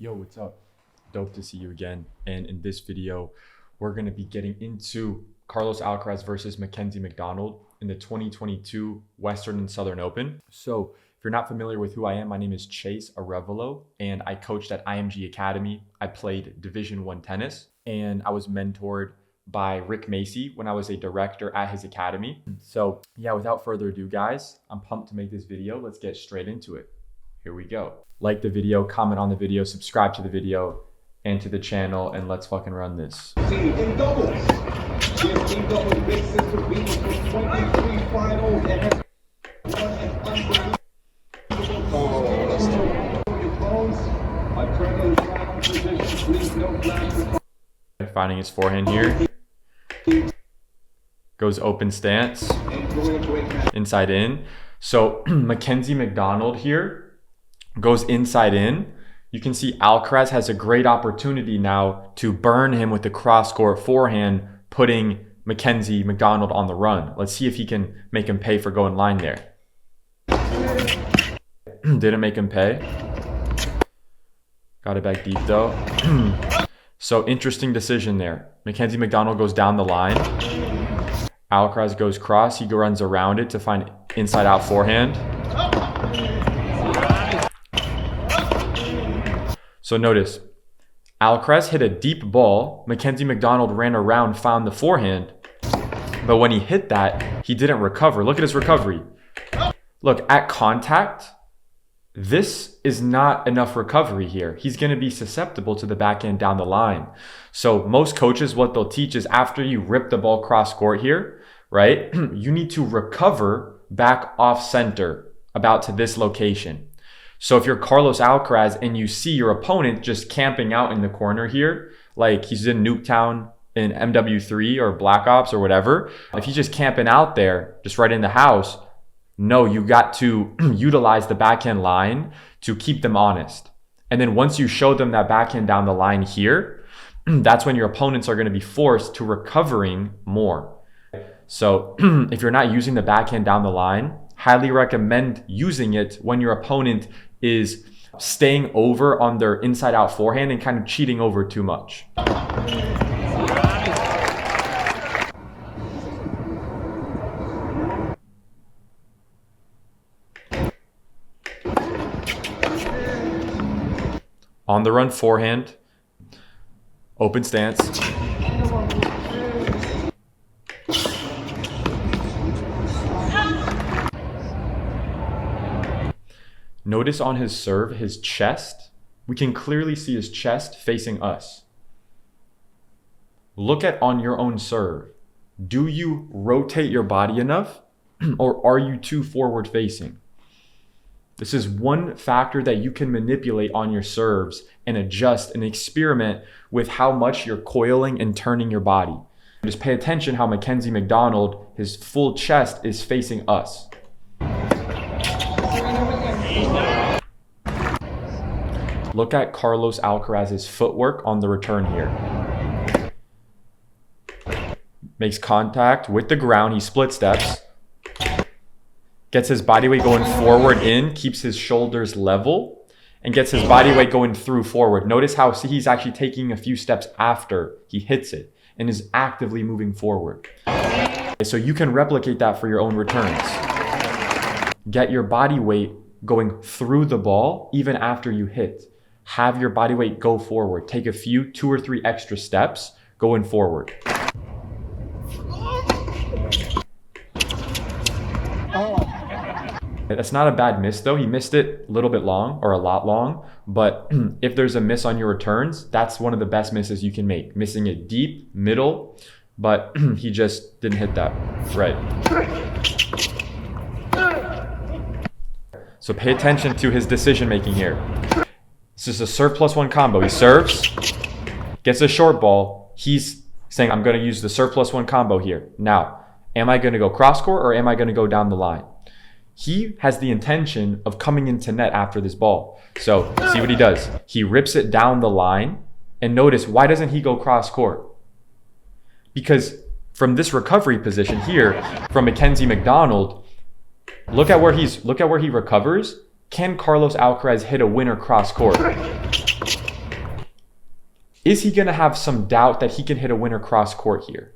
Yo, what's up? Dope to see you again. And in this video, we're going to be getting into Carlos Alcaraz versus McDonald in the 2022 Western and Southern Open. So if you're not familiar with who I am, my name is Chase Arevalo, and I coached at IMG Academy. I played Division I tennis, and I was mentored by Rick Macy when I was a director at his academy. So yeah, without further ado, guys, I'm pumped to make this video. Let's get straight into it. Here we go. Like the video, comment on the video, subscribe to the video and to the channel, and let's fucking run this. In doubles, in doubles mixes to be the 23 finals and has won an unbelievable Finding his forehand here. Goes open stance. Inside in. So McDonald here goes inside in. You can see Alcaraz has a great opportunity now to burn him with the cross-court forehand, putting McDonald on the run. Let's see if he can make him pay for going line there. Didn't make him pay. Got it back deep though. So interesting decision there. McDonald goes down the line. Alcaraz goes cross. He runs around it to find inside out forehand. So notice, Alcaraz hit a deep ball. McDonald ran around, found the forehand. But when he hit that, he didn't recover. Look at his recovery. Look, at contact, this is not enough recovery here. He's going to be susceptible to the backhand down the line. So most coaches, what they'll teach is after you rip the ball cross court here, right? You need to recover back off center about to this location. So if you're Carlos Alcaraz and you see your opponent just camping out in the corner here, like he's in Nuketown in MW3 or Black Ops or whatever, if he's just camping out there, just right in the house, no, you got to utilize the backhand line to keep them honest. And then once you show them that backhand down the line here, that's when your opponents are going to be forced to recovering more. So if you're not using the backhand down the line, highly recommend using it when your opponent is staying over on their inside out forehand and kind of cheating over too much. On the run forehand, open stance. Notice on his serve, his chest, we can clearly see his chest facing us. Look at on your own serve. Do you rotate your body enough or are you too forward facing? This is one factor that you can manipulate on your serves and adjust and experiment with how much you're coiling and turning your body. Just pay attention how McDonald, his full chest is facing us. Look at Carlos Alcaraz's footwork on the return here. Makes contact with the ground. He split steps. Gets his body weight going forward in. Keeps his shoulders level. And gets his body weight going through forward. Notice how he's actually taking a few steps after he hits it. And is actively moving forward. So you can replicate that for your own returns. Get your body weight going through the ball even after you hit. Have your body weight go forward. Take a few, 2 or 3 extra steps going forward. That's not a bad miss though. He missed it a little bit long or a lot long, but if there's a miss on your returns, that's one of the best misses you can make. Missing it deep, middle, but he just didn't hit that right. So pay attention to his decision making here. This is a serve +1 combo. He serves, gets a short ball. He's saying, I'm going to use the serve +1 combo here. Now, am I going to go cross court or am I going to go down the line? He has the intention of coming into net after this ball. So see what he does. He rips it down the line. And notice, why doesn't he go cross court? Because from this recovery position here, from McDonald, look at where he recovers. Can Carlos Alcaraz hit a winner cross court? Is he going to have some doubt that he can hit a winner cross court here?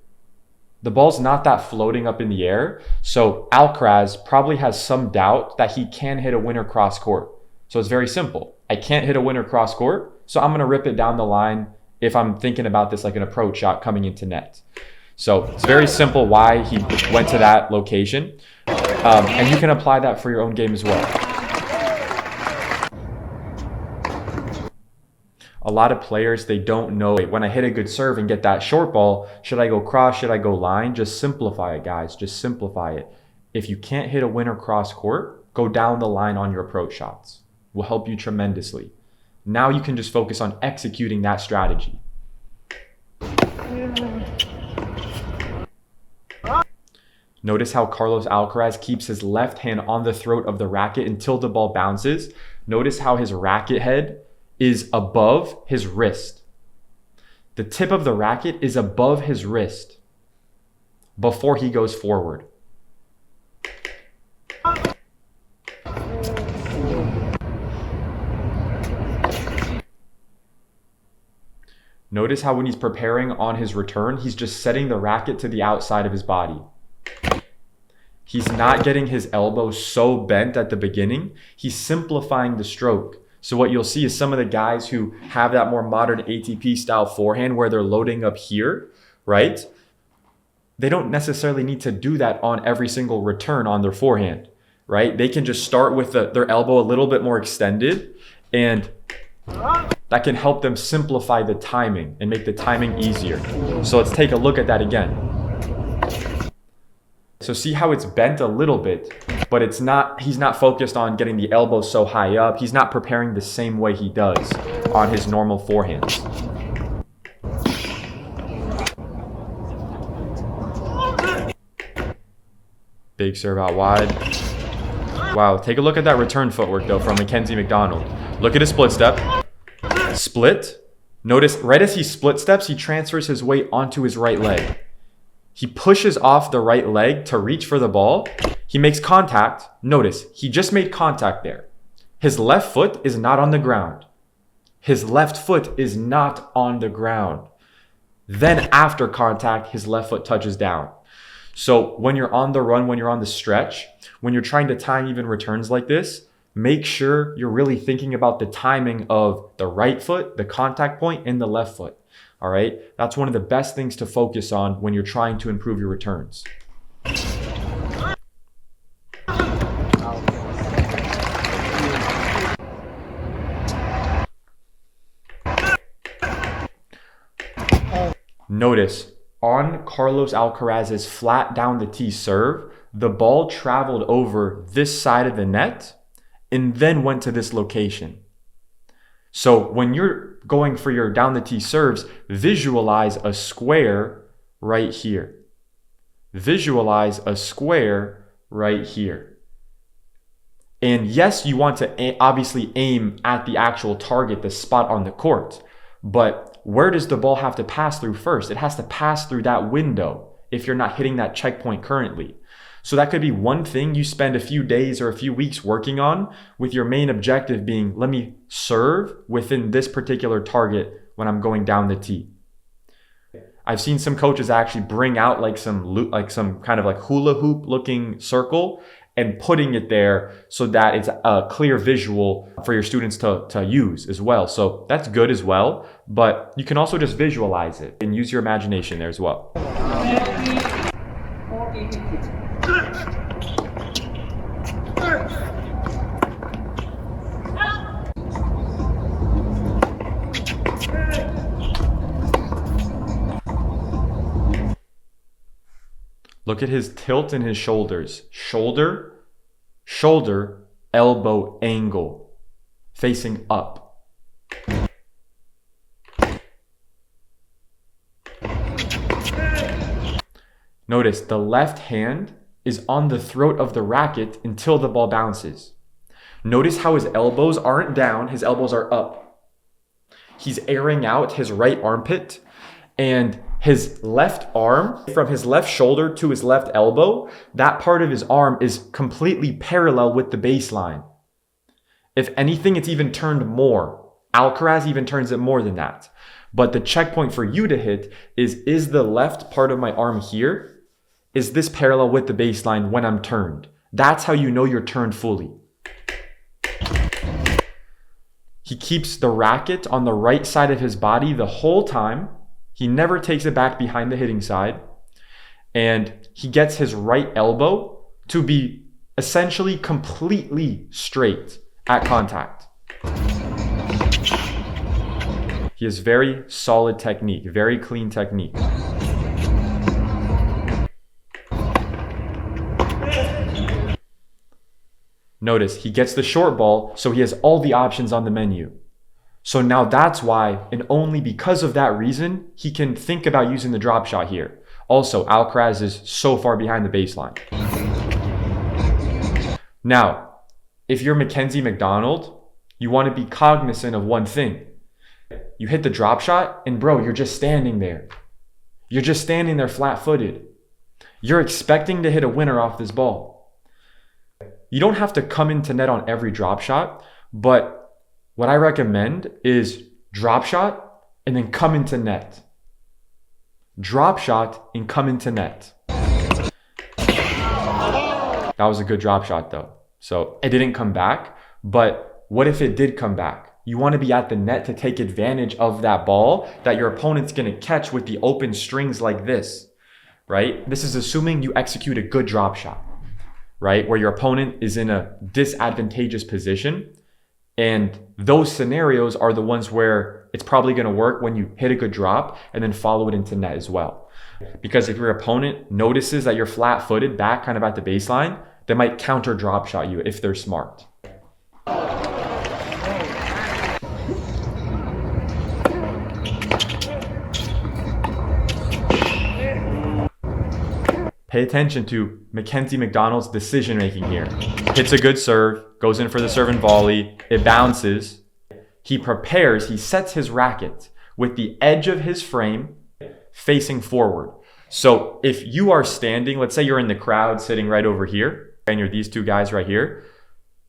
The ball's not that floating up in the air, so Alcaraz probably has some doubt that he can hit a winner cross court. So it's very simple. I can't hit a winner cross court, so I'm going to rip it down the line if I'm thinking about this like an approach shot coming into net. So it's very simple why he went to that location. And you can apply that for your own game as well. A lot of players, they don't know, when I hit a good serve and get that short ball, should I go cross, should I go line? Just simplify it, guys. Just simplify it. If you can't hit a winner cross court, go down the line on your approach shots. It will help you tremendously. Now you can just focus on executing that strategy. Notice how Carlos Alcaraz keeps his left hand on the throat of the racket until the ball bounces. Notice how his racket head is above his wrist. The tip of the racket is above his wrist before he goes forward. Notice how when he's preparing on his return, he's just setting the racket to the outside of his body. He's not getting his elbow so bent at the beginning. He's simplifying the stroke. So what you'll see is some of the guys who have that more modern ATP style forehand where they're loading up here, right? They don't necessarily need to do that on every single return on their forehand, right? They can just start with their elbow a little bit more extended, and that can help them simplify the timing and make the timing easier. So let's take a look at that again. So see how it's bent a little bit, but he's not focused on getting the elbow so high up. He's not preparing the same way he does on his normal forehands. Big serve out wide. Wow, take a look at that return footwork though from McDonald. Look at his split step. Split. Notice right as he split steps, he transfers his weight onto his right leg. He pushes off the right leg to reach for the ball. He makes contact. Notice, he just made contact there. His left foot is not on the ground. His left foot is not on the ground. Then after contact, his left foot touches down. So when you're on the run, when you're on the stretch, when you're trying to time even returns like this, make sure you're really thinking about the timing of the right foot, the contact point, and the left foot. All right, that's one of the best things to focus on when you're trying to improve your returns. Notice on Carlos Alcaraz's flat down the tee serve, the ball traveled over this side of the net and then went to this location. So when you're going for your down the tee serves, visualize a square right here. Visualize a square right here. And yes, you want to obviously aim at the actual target, the spot on the court. But where does the ball have to pass through first? It has to pass through that window if you're not hitting that checkpoint currently. So that could be one thing you spend a few days or a few weeks working on, with your main objective being, let me serve within this particular target when I'm going down the tee. I've seen some coaches actually bring out like some kind of like hula hoop looking circle and putting it there so that it's a clear visual for your students to use as well. So that's good as well, but you can also just visualize it and use your imagination there as well. Look at his tilt in his shoulders. Shoulder, shoulder, elbow angle, facing up. Notice the left hand is on the throat of the racket until the ball bounces. Notice how his elbows aren't down, his elbows are up. He's airing out his right armpit, and his left arm, from his left shoulder to his left elbow, that part of his arm is completely parallel with the baseline. If anything, it's even turned more Alcaraz even turns it more than that. But the checkpoint for you to hit is the left part of my arm here, is this parallel with the baseline when I'm turned? That's how you know you're turned fully. He keeps the racket on the right side of his body the whole time. He never takes it back behind the hitting side. And he gets his right elbow to be essentially completely straight at contact. He has very solid technique, very clean technique. Notice he gets the short ball, so he has all the options on the menu. So now that's why, and only because of that reason, he can think about using the drop shot here. Also, Alcaraz is so far behind the baseline. Now, if you're Mackenzie McDonald, you want to be cognizant of one thing. You hit the drop shot, and bro, you're just standing there. You're just standing there flat-footed. You're expecting to hit a winner off this ball. You don't have to come into net on every drop shot, but what I recommend is drop shot and then come into net. Drop shot and come into net. That was a good drop shot though. So it didn't come back, but what if it did come back? You want to be at the net to take advantage of that ball that your opponent's going to catch with the open strings like this, right? This is assuming you execute a good drop shot, right? Where your opponent is in a disadvantageous position. And those scenarios are the ones where it's probably going to work when you hit a good drop and then follow it into net as well. Because if your opponent notices that you're flat-footed back kind of at the baseline, they might counter drop shot you if they're smart. Pay attention to Mackenzie McDonald's decision making here. Hits a good serve, goes in for the serve and volley, it bounces. He prepares, he sets his racket with the edge of his frame facing forward. So if you are standing, let's say you're in the crowd sitting right over here, and you're these two guys right here,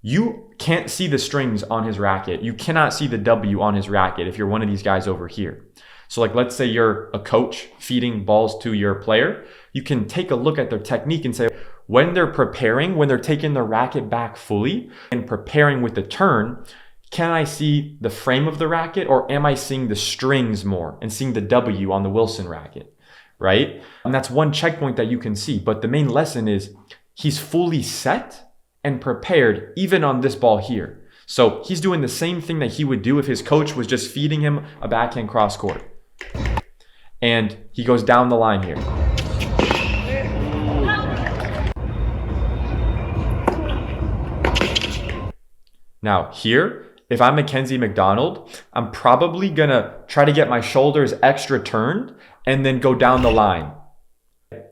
you can't see the strings on his racket. You cannot see the W on his racket if you're one of these guys over here. So like, let's say you're a coach feeding balls to your player. You can take a look at their technique and say, when they're preparing, when they're taking the racket back fully and preparing with the turn, can I see the frame of the racket or am I seeing the strings more and seeing the W on the Wilson racket, right? And that's one checkpoint that you can see. But the main lesson is he's fully set and prepared even on this ball here. So he's doing the same thing that he would do if his coach was just feeding him a backhand cross court. And he goes down the line here. Now here, if I'm Mackenzie McDonald, I'm probably gonna try to get my shoulders extra turned and then go down the line.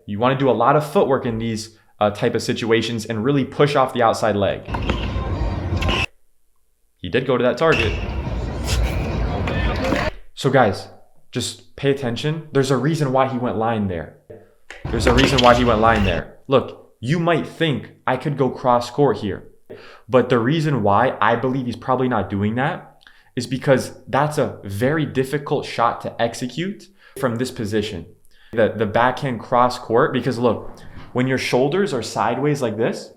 You wanna do a lot of footwork in these type of situations and really push off the outside leg. He did go to that target. So guys, just pay attention. There's a reason why he went line there. There's a reason why he went line there. Look, you might think I could go cross court here. But the reason why I believe he's probably not doing that is because that's a very difficult shot to execute from this position. The backhand cross court, because look, when your shoulders are sideways like this,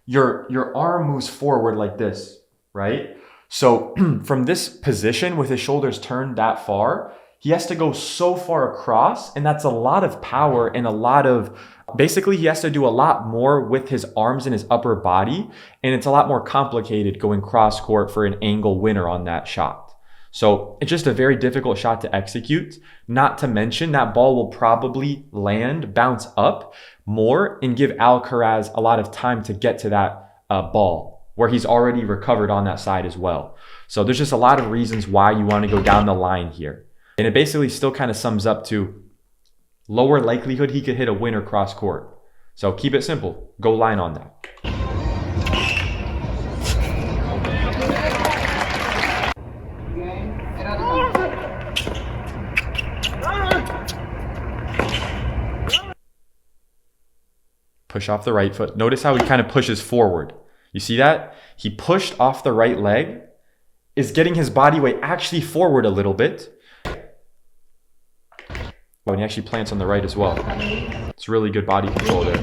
your arm moves forward like this, right? So from this position with his shoulders turned that far, he has to go so far across, and that's a lot of power and a lot of, basically he has to do a lot more with his arms and his upper body, and it's a lot more complicated going cross court for an angle winner on that shot. So it's just a very difficult shot to execute, not to mention that ball will probably land, bounce up more, and give Alcaraz a lot of time to get to that ball, where he's already recovered on that side as well. So there's just a lot of reasons why you want to go down the line here. And it basically still kind of sums up to lower likelihood he could hit a winner cross court. So keep it simple. Go line on that. Push off the right foot. Notice how he kind of pushes forward. You see that? He pushed off the right leg is getting his body weight actually forward a little bit. Oh, and he actually plants on the right as well. It's really good body control there.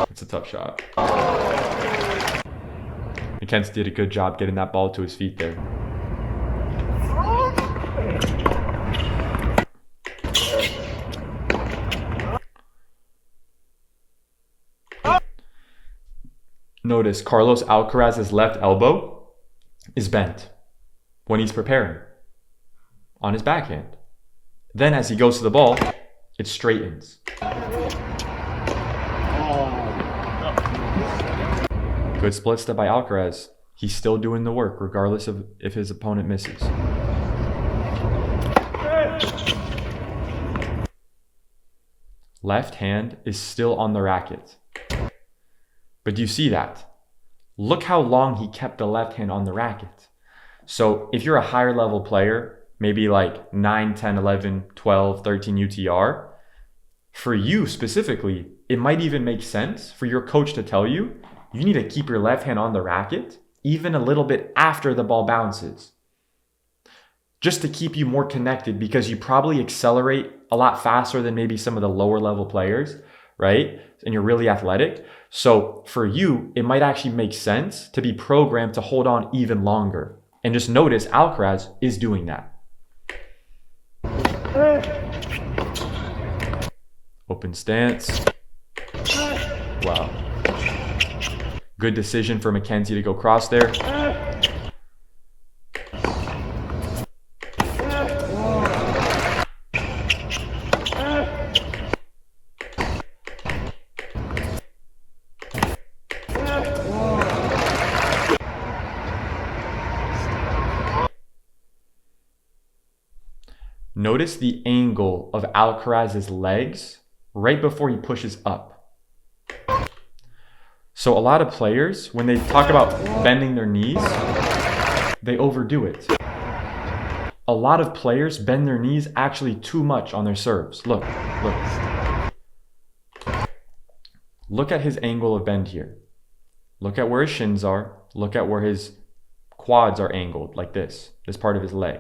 It's a tough shot. McKenzie did a good job getting that ball to his feet there. Notice Carlos Alcaraz's left elbow is bent when he's preparing on his backhand. Then as he goes to the ball, it straightens. Good split step by Alcaraz. He's still doing the work regardless of if his opponent misses. Left hand is still on the racket. But do you see that? Look how long he kept the left hand on the racket. So if you're a higher level player, maybe like 9, 10, 11, 12, 13 UTR, for you specifically, it might even make sense for your coach to tell you, you need to keep your left hand on the racket even a little bit after the ball bounces. Just to keep you more connected, because you probably accelerate a lot faster than maybe some of the lower level players, right? And you're really athletic. So for you, it might actually make sense to be programmed to hold on even longer. And just notice Alcaraz is doing that. Open stance. Wow. Good decision for McKenzie to go cross there. Notice the angle of Alcaraz's legs right before he pushes up. So a lot of players, when they talk about bending their knees, they overdo it. A lot of players bend their knees actually too much on their serves. Look. Look at his angle of bend here. Look at where his shins are. Look at where his quads are angled, like this part of his leg.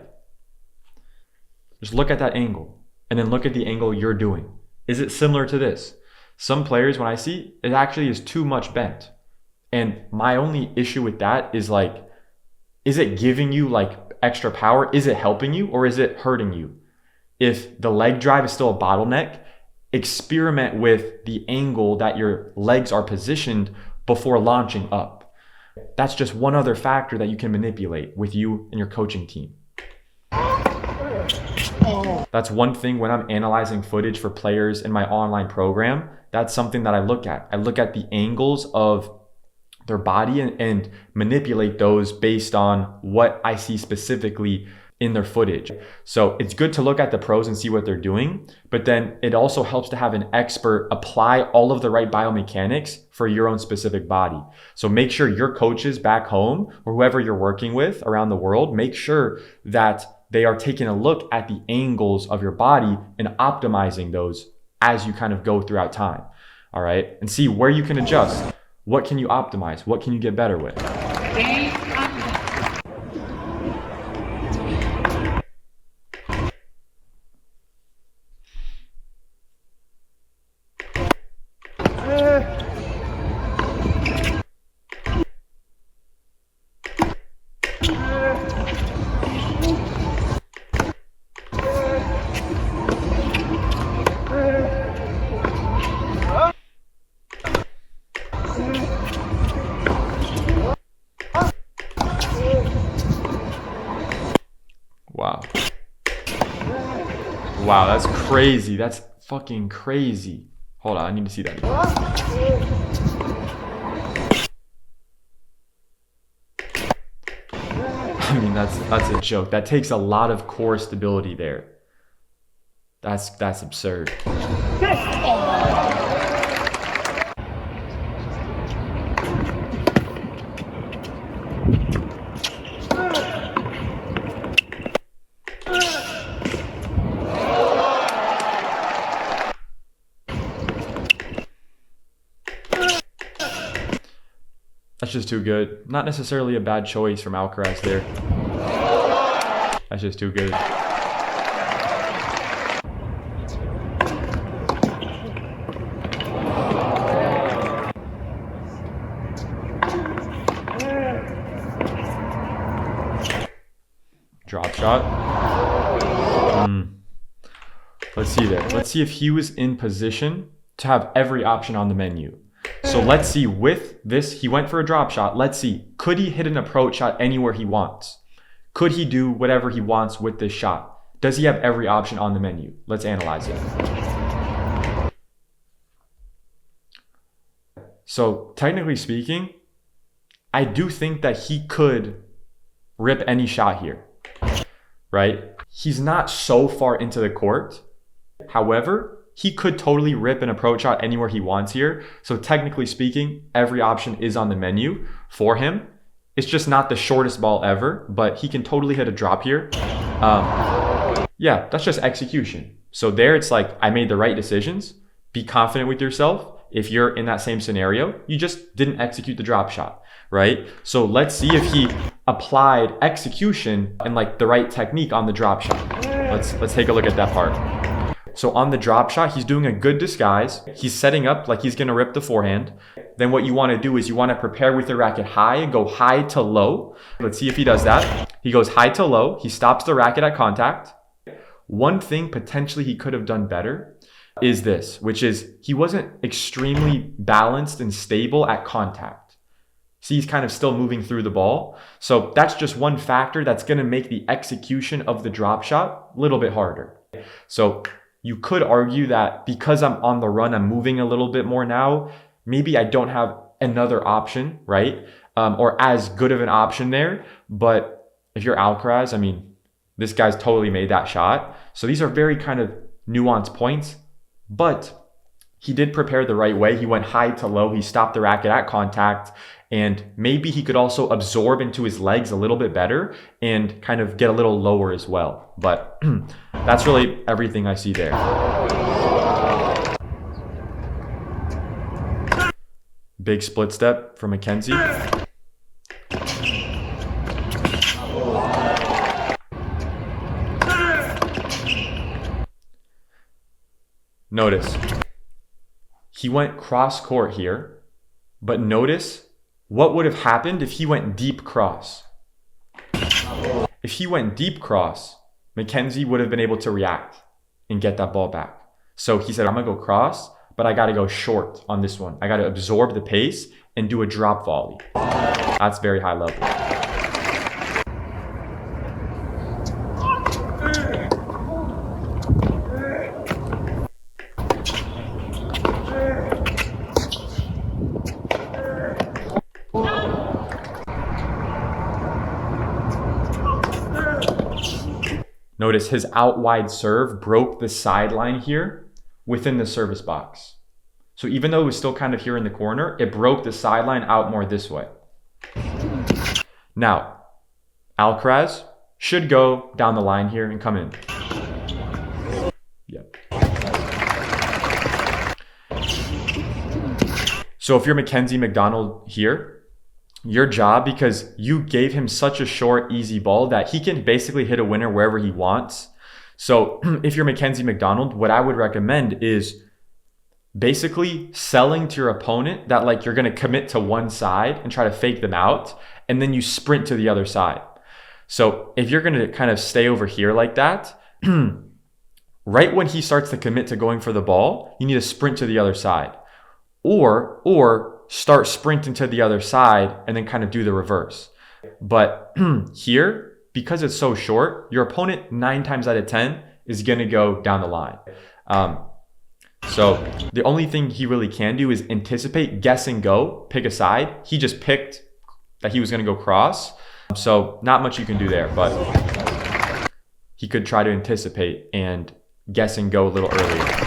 Just look at that angle, and then look at the angle you're doing. Is it similar to this? Some players, when I see, it actually is too much bent. And my only issue with that is like, is it giving you like extra power? Is it helping you, or is it hurting you? If the leg drive is still a bottleneck, experiment with the angle that your legs are positioned before launching up. That's just one other factor that you can manipulate with you and your coaching team. That's one thing when I'm analyzing footage for players in my online program. That's something that I look at. I look at the angles of their body and manipulate those based on what I see specifically in their footage. So it's good to look at the pros and see what they're doing, but then it also helps to have an expert apply all of the right biomechanics for your own specific body. So make sure your coaches back home or whoever you're working with around the world, make sure that they are taking a look at the angles of your body and optimizing those as you kind of go throughout time. All right. And see where you can adjust. What can you optimize? What can you get better with? Wow. Wow, that's crazy. That's fucking crazy. Hold on, I need to see that again. I mean, that's a joke. That takes a lot of core stability there. That's absurd. That's just too good. Not necessarily a bad choice from Alcaraz there. That's just too good. Drop shot. Let's see there. Let's see if he was in position to have every option on the menu. So let's see, with this, he went for a drop shot. Let's see, could he hit an approach shot anywhere he wants? Could he do whatever he wants with this shot? Does he have every option on the menu? Let's analyze it. So technically speaking, I do think that he could rip any shot here, right? He's not so far into the court. However, he could totally rip an approach shot anywhere he wants here. So technically speaking, every option is on the menu for him. It's just not the shortest ball ever, but he can totally hit a drop here. Yeah, that's just execution. So there it's like, I made the right decisions. Be confident with yourself. If you're in that same scenario, you just didn't execute the drop shot, right? So let's see if he applied execution and like the right technique on the drop shot. Let's take a look at that part. So on the drop shot, he's doing a good disguise. He's setting up like he's going to rip the forehand. Then what you want to do is you want to prepare with the racket high and go high to low. Let's see if he does that. He goes high to low. He stops the racket at contact. One thing potentially he could have done better is this, which is he wasn't extremely balanced and stable at contact. See, he's kind of still moving through the ball. So that's just one factor that's going to make the execution of the drop shot a little bit harder. So you could argue that because I'm on the run, I'm moving a little bit more now. Maybe I don't have another option, right? Or as good of an option there. But if you're Alcaraz, I mean, this guy's totally made that shot. So these are very kind of nuanced points. But he did prepare the right way. He went high to low. He stopped the racket at contact. And maybe he could also absorb into his legs a little bit better and kind of get a little lower as well. But that's really everything I see there. Big split step from Mackenzie. Notice, he went cross court here, but notice what would have happened if he went deep cross. If he went deep cross, Mackenzie would have been able to react and get that ball back. So he said, I'm going to go cross, but I got to go short on this one. I got to absorb the pace and do a drop volley. That's very high level. Notice his out wide serve broke the sideline here within the service box. So even though it was still kind of here in the corner, it broke the sideline out more this way. Now, Alcaraz should go down the line here and come in. Yep. So if you're Mackenzie McDonald here, your job, because you gave him such a short, easy ball that he can basically hit a winner wherever he wants. So if you're Mackenzie McDonald, what I would recommend is basically selling to your opponent that like you're going to commit to one side and try to fake them out, and then you sprint to the other side. So if you're going to kind of stay over here like that, right when he starts to commit to going for the ball, you need to sprint to the other side. Or start sprinting to the other side and then kind of do the reverse. But here, because it's so short, your opponent 9 times out of 10 is going to go down the line. So the only thing he really can do is anticipate, guess and go, pick a side. He just picked that he was going to go cross. So not much you can do there, but he could try to anticipate and guess and go a little earlier.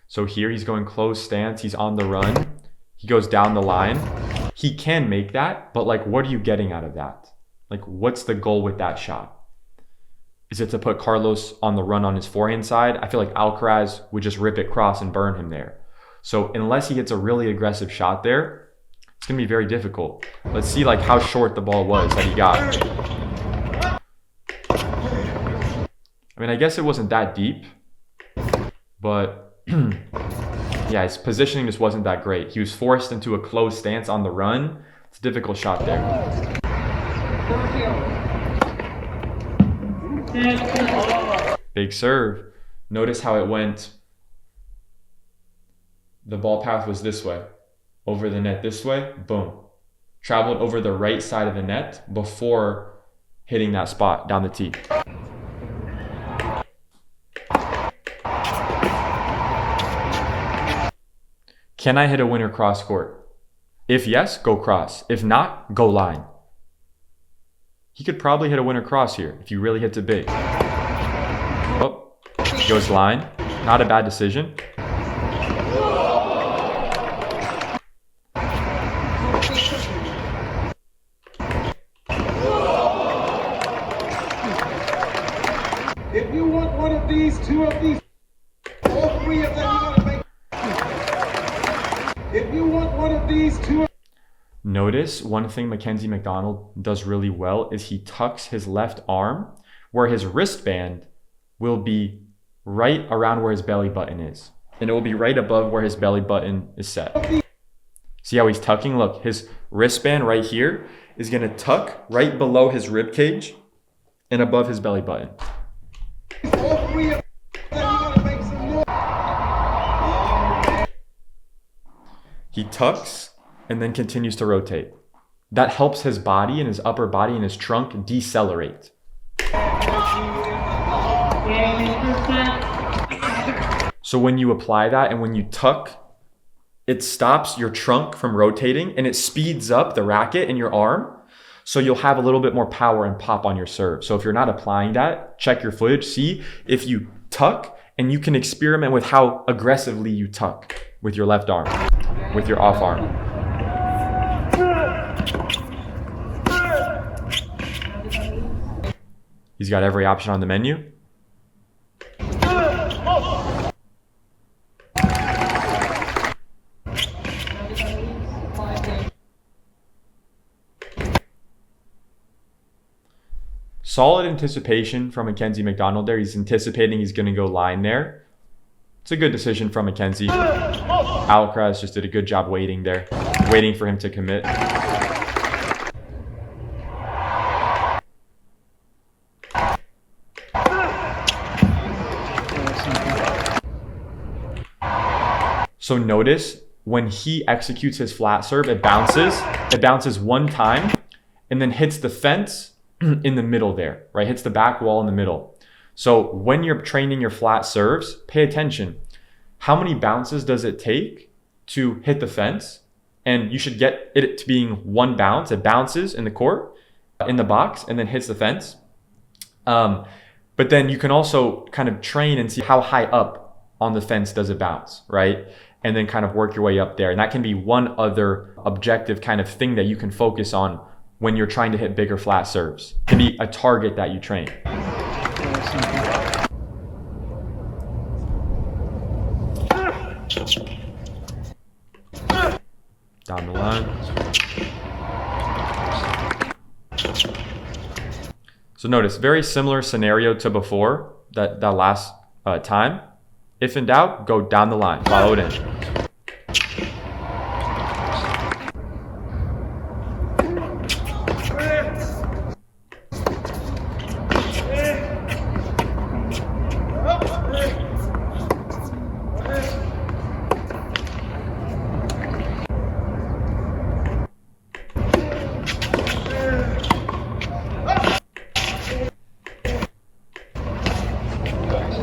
So here he's going closed stance. He's on the run. He goes down the line. He can make that, but like, what are you getting out of that? Like, what's the goal with that shot? Is it to put Carlos on the run on his forehand side? I feel like Alcaraz would just rip it cross and burn him there. So unless he hits a really aggressive shot there, it's going to be very difficult. Let's see like how short the ball was that he got. I mean, I guess it wasn't that deep, but yeah, his positioning just wasn't that great. He was forced into a closed stance on the run. It's a difficult shot there. Big serve. Notice how it went. The ball path was this way. Over the net this way. Boom. Traveled over the right side of the net before hitting that spot down the tee. Can I hit a winner cross court? If yes, go cross. If not, go line. He could probably hit a winner cross here if he really hits it big. Oh, goes line. Not a bad decision. If you want one of these, two of these, all three of them, you gotta make. If you want one of these, two of Notice one thing McDonald does really well is he tucks his left arm where his wristband will be right around where his belly button is. And it will be right above where his belly button is set. See how he's tucking? Look, his wristband right here is going to tuck right below his rib cage and above his belly button. all three of them, you gotta make some more. He tucks and then continues to rotate. That helps his body and his upper body and his trunk decelerate. So when you apply that and when you tuck, it stops your trunk from rotating and it speeds up the racket in your arm. So you'll have a little bit more power and pop on your serve. So if you're not applying that, check your footage, see if you tuck, and you can experiment with how aggressively you tuck with your left arm, with your off arm. He's got every option on the menu. Solid anticipation from McDonald there. He's anticipating he's going to go line there. It's a good decision from Mackenzie. Alcaraz just did a good job waiting there, waiting for him to commit. So notice when he executes his flat serve, it bounces one time and then hits the fence in the middle there, right? Hits the back wall in the middle. So when you're training your flat serves, pay attention. How many bounces does it take to hit the fence? And you should get it to being one bounce. It bounces in the court, in the box, and then hits the fence. But then you can also kind of train and see how high up on the fence does it bounce, right? And then kind of work your way up there. And that can be one other objective kind of thing that you can focus on when you're trying to hit bigger flat serves. It can be a target that you train. Down the line. So notice, very similar scenario to before, that last time. If in doubt, go down the line, follow it in.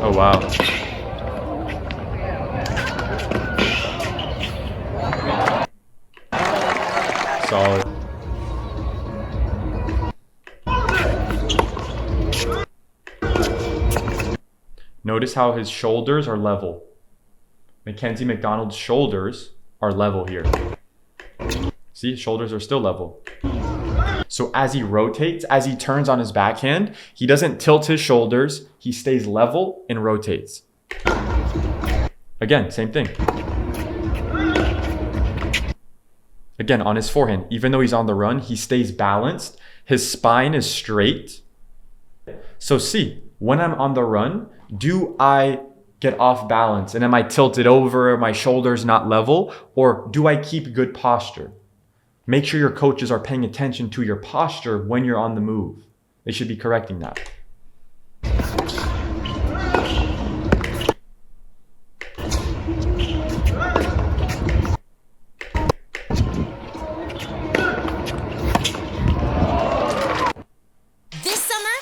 Oh, wow. Solid. Notice how his shoulders are level. McDonald's shoulders are level here. See, his shoulders are still level. So as he rotates, as he turns on his backhand, he doesn't tilt his shoulders. He stays level and rotates. Again, same thing. Again, on his forehand, even though he's on the run, he stays balanced. His spine is straight. So see, when I'm on the run, do I get off balance? And am I tilted over? Are my shoulders not level? Or do I keep good posture? Make sure your coaches are paying attention to your posture when you're on the move. They should be correcting that.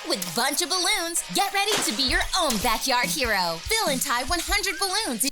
With Bunch of Balloons, get ready to be your own backyard hero. Fill and tie 100 balloons.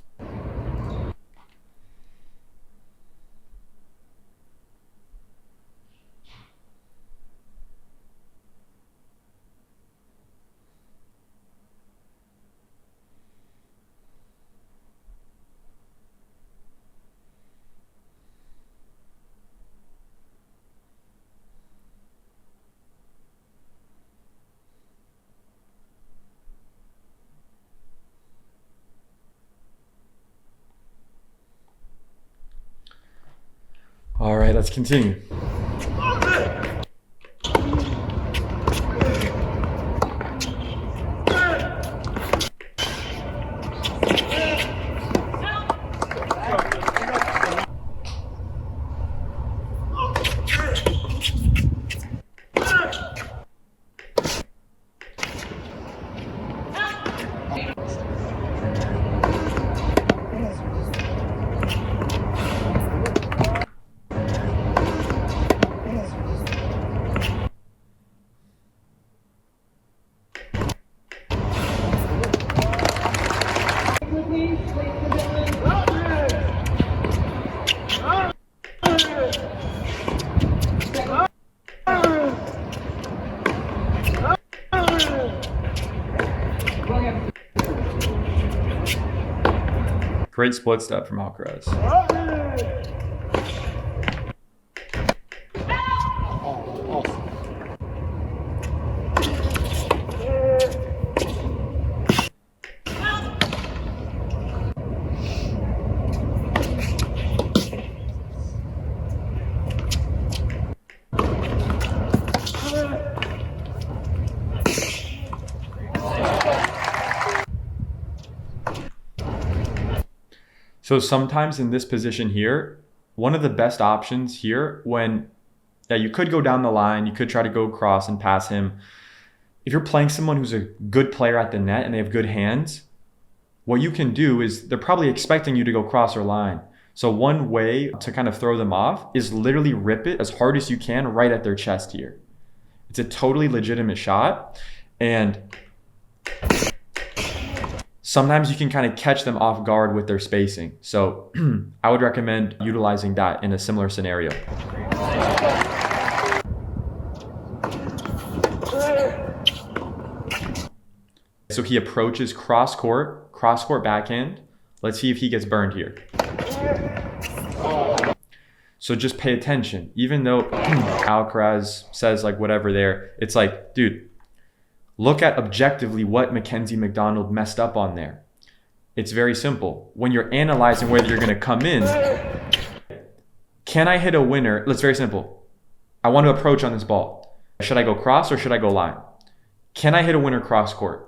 All right, let's continue. Great split step from Alcaraz. So sometimes in this position here, one of the best options here you could go down the line, you could try to go across and pass him. If you're playing someone who's a good player at the net and they have good hands, what you can do is they're probably expecting you to go cross or line. So one way to kind of throw them off is literally rip it as hard as you can right at their chest here. It's a totally legitimate shot. And sometimes you can kind of catch them off guard with their spacing. So I would recommend utilizing that in a similar scenario. So he approaches cross court backhand. Let's see if he gets burned here. So just pay attention. Even though Alcaraz says like whatever there, it's like, dude, look at objectively what McDonald messed up on there. It's very simple. When you're analyzing whether you're going to come in, can I hit a winner? It's very simple. I want to approach on this ball. Should I go cross or should I go line? Can I hit a winner cross court?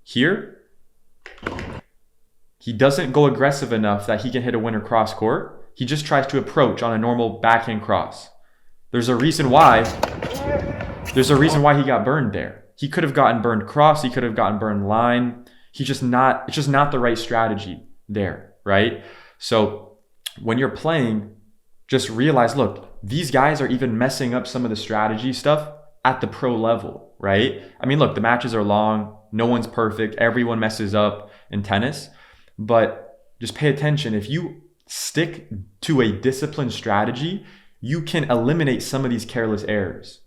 Here, he doesn't go aggressive enough that he can hit a winner cross court. He just tries to approach on a normal backhand cross. There's a reason why he got burned there. He could have gotten burned cross. He could have gotten burned line. It's just not the right strategy there, right? So when you're playing, just realize, look, these guys are even messing up some of the strategy stuff at the pro level, right? I mean, look, the matches are long. No one's perfect. Everyone messes up in tennis. But just pay attention. If you stick to a disciplined strategy, you can eliminate some of these careless errors.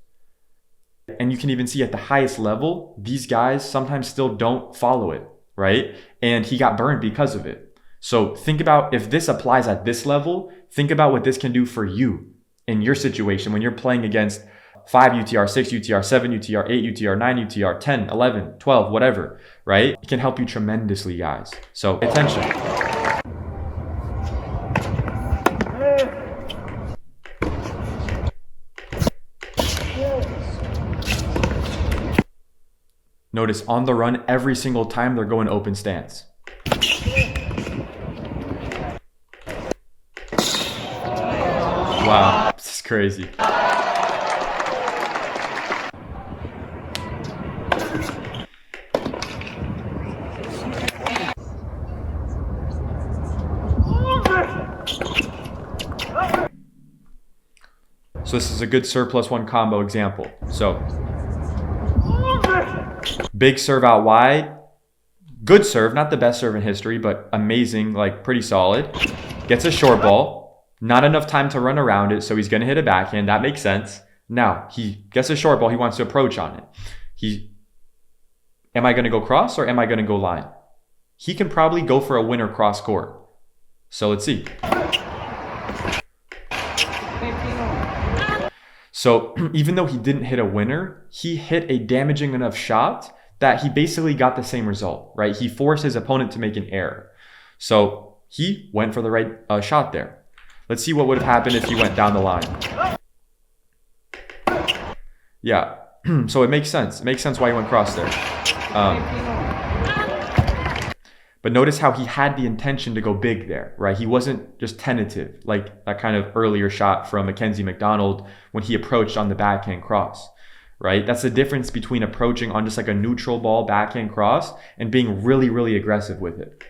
And you can even see at the highest level, these guys sometimes still don't follow it, right? And he got burned because of it. So think about if this applies at this level, think about what this can do for you in your situation when you're playing against 5 UTR, 6 UTR, 7 UTR, 8 UTR, 9 UTR, 10, 11, 12, whatever, right? It can help you tremendously, guys. So pay attention. Notice on the run, every single time they're going open stance. Wow, this is crazy. So this is a good serve plus one combo example. So big serve out wide, good serve, not the best serve in history, but amazing, like pretty solid. Gets a short ball, not enough time to run around it, so he's gonna hit a backhand. That makes sense. Now he gets a short ball, he wants to approach on it. Am I gonna go cross or am I gonna go line? He can probably go for a winner cross court. So let's see. So even though he didn't hit a winner, he hit a damaging enough shot that he basically got the same result, right? He forced his opponent to make an error. So he went for the right shot there. Let's see what would have happened if he went down the line. Yeah, so it makes sense. It makes sense why he went cross there. But notice how he had the intention to go big there, right? He wasn't just tentative, like that kind of earlier shot from McDonald when he approached on the backhand cross, right? That's the difference between approaching on just like a neutral ball backhand cross and being really, really aggressive with it.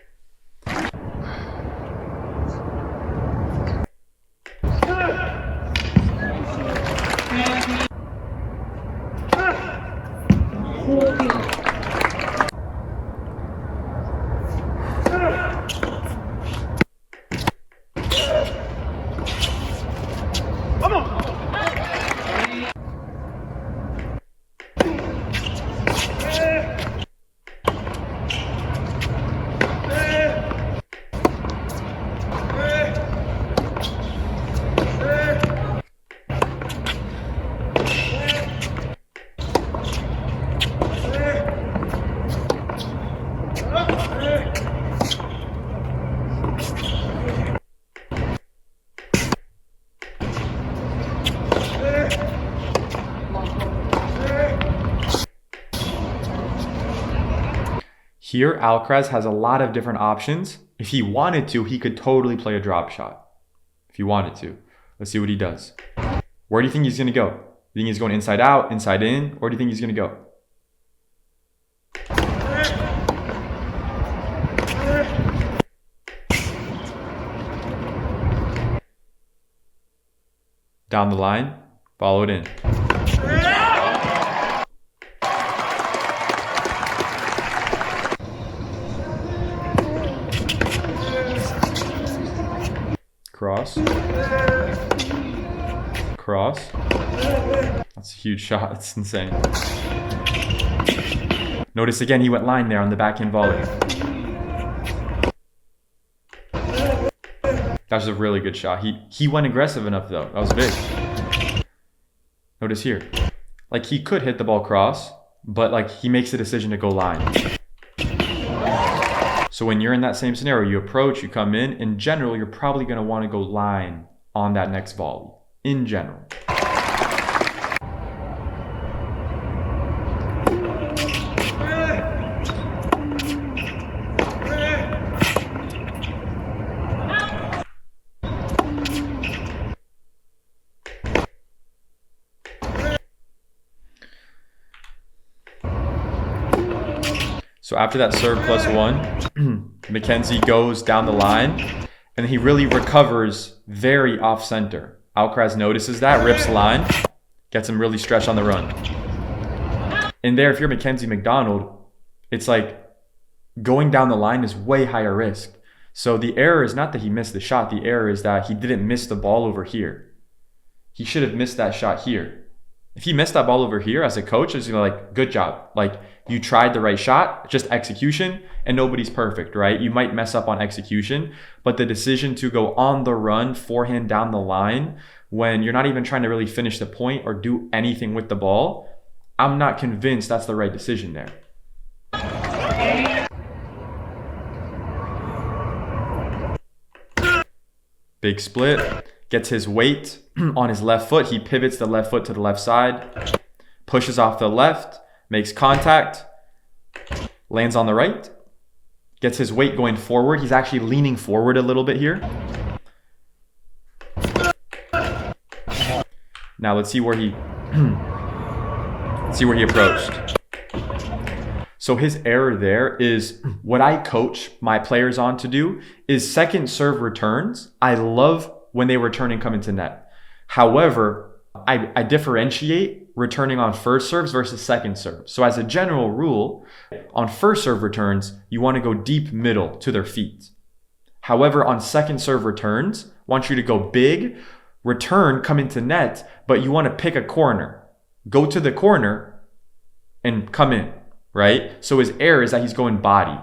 Here, Alcaraz has a lot of different options. If he wanted to, he could totally play a drop shot. If he wanted to. Let's see what he does. Where do you think he's going to go? Do you think he's going inside out, inside in? Or do you think he's going to go? Down the line, follow it in. Cross. Cross. That's a huge shot. That's insane. Notice again, he went line there on the backhand volley. That was a really good shot. He went aggressive enough though. That was big. Notice here. Like he could hit the ball cross, but like he makes the decision to go line. So when you're in that same scenario, you approach, you come in general, you're probably going to want to go line on that next volley, in general. So after that serve plus one, Mackenzie goes down the line and he really recovers very off center. Alcaraz notices that, rips the line, gets him really stretched on the run. And there, if you're McDonald, it's like going down the line is way higher risk. So the error is not that he missed the shot. The error is that he didn't miss the ball over here. He should have missed that shot here. If he missed that ball over here as a coach, it's like, good job. Like, you tried the right shot, just execution, and nobody's perfect, right? You might mess up on execution, but the decision to go on the run, forehand down the line, when you're not even trying to really finish the point or do anything with the ball, I'm not convinced that's the right decision there. Big split, gets his weight on his left foot. He pivots the left foot to the left side, pushes off the left, makes contact, lands on the right, gets his weight going forward. He's actually leaning forward a little bit here. Now let's see where he approached. So his error there is what I coach my players on to do is second serve returns. I love when they return and come into net. However, I differentiate returning on first serves versus second serves. So as a general rule, on first serve returns, you want to go deep middle to their feet. However, on second serve returns, I want you to go big, return, come into net, but you want to pick a corner. Go to the corner and come in, right? So his error is that he's going body,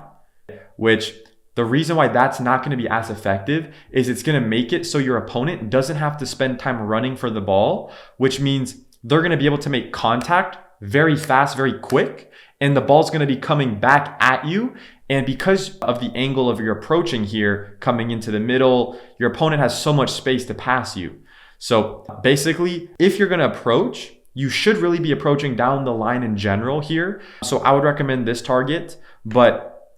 which the reason why that's not going to be as effective is it's going to make it so your opponent doesn't have to spend time running for the ball, which means they're going to be able to make contact very fast, very quick, and the ball's going to be coming back at you. And because of the angle of your approaching here, coming into the middle, your opponent has so much space to pass you. So basically, if you're going to approach, you should really be approaching down the line in general here. So I would recommend this target, but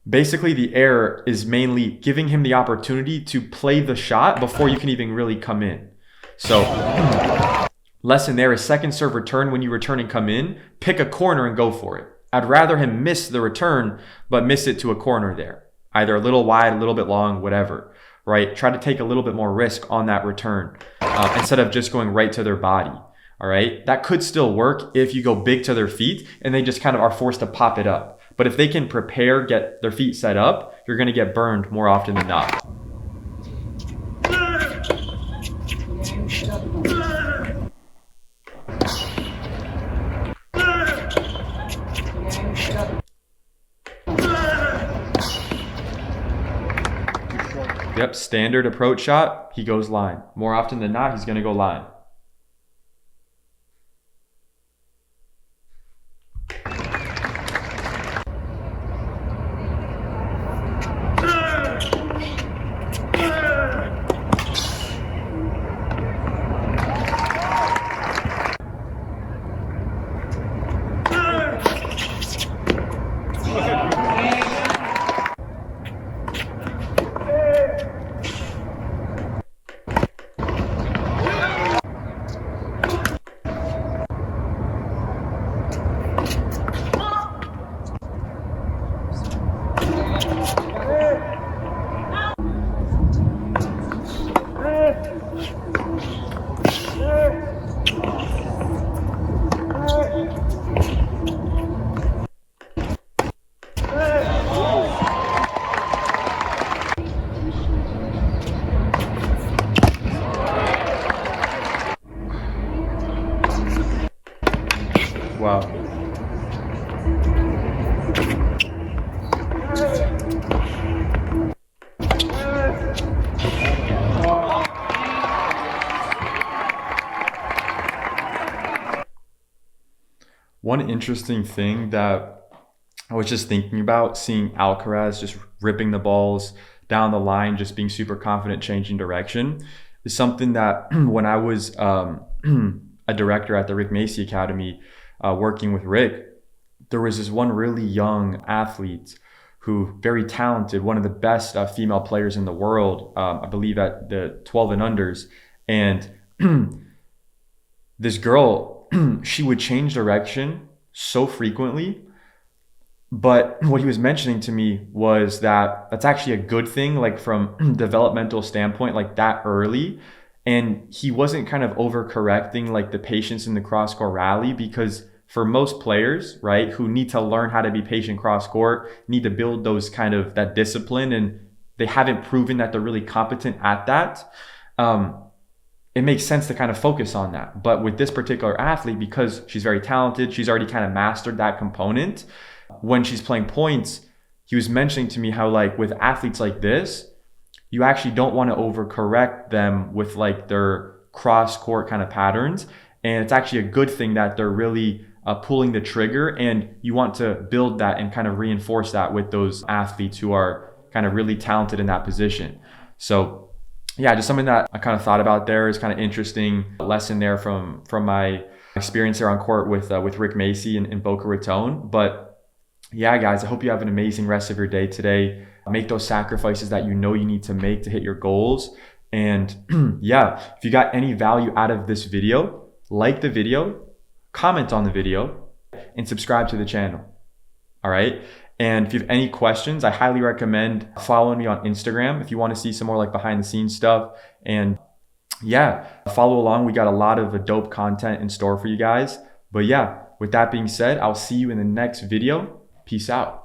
basically the error is mainly giving him the opportunity to play the shot before you can even really come in. So lesson there is second serve return. When you return and come in, pick a corner and go for it. I'd rather him miss the return, but miss it to a corner there. Either a little wide, a little bit long, whatever, right? Try to take a little bit more risk on that return instead of just going right to their body, all right? That could still work if you go big to their feet and they just kind of are forced to pop it up. But if they can prepare, get their feet set up, you're going to get burned more often than not. Yep, standard approach shot, he goes line. More often than not, he's going to go line. Wow. One interesting thing that I was just thinking about, seeing Alcaraz just ripping the balls down the line, just being super confident, changing direction, is something that when I was a director at the Rick Macy Academy, working with Rick, there was this one really young athlete who, very talented, one of the best female players in the world, I believe at the 12 and unders. And this girl, she would change direction so frequently. But what he was mentioning to me was that that's actually a good thing, like from developmental standpoint, like that early. And he wasn't kind of overcorrecting like the patience in the cross-court rally, because for most players, right, who need to learn how to be patient cross-court, need to build those kind of that discipline, and they haven't proven that they're really competent at that, it makes sense to kind of focus on that. But with this particular athlete, because she's very talented, she's already kind of mastered that component. When she's playing points, he was mentioning to me how, like, with athletes like this, you actually don't want to overcorrect them with like their cross court kind of patterns. And it's actually a good thing that they're really pulling the trigger, and you want to build that and kind of reinforce that with those athletes who are kind of really talented in that position. So yeah, just something that I kind of thought about there is kind of interesting lesson there from my experience there on court with Rick Macy in Boca Raton. But yeah, guys, I hope you have an amazing rest of your day today. Make those sacrifices that you know you need to make to hit your goals. And yeah, if you got any value out of this video, like the video, comment on the video, and subscribe to the channel. All right. And if you have any questions, I highly recommend following me on Instagram if you want to see some more like behind the scenes stuff. And yeah, follow along. We got a lot of dope content in store for you guys. But yeah, with that being said, I'll see you in the next video. Peace out.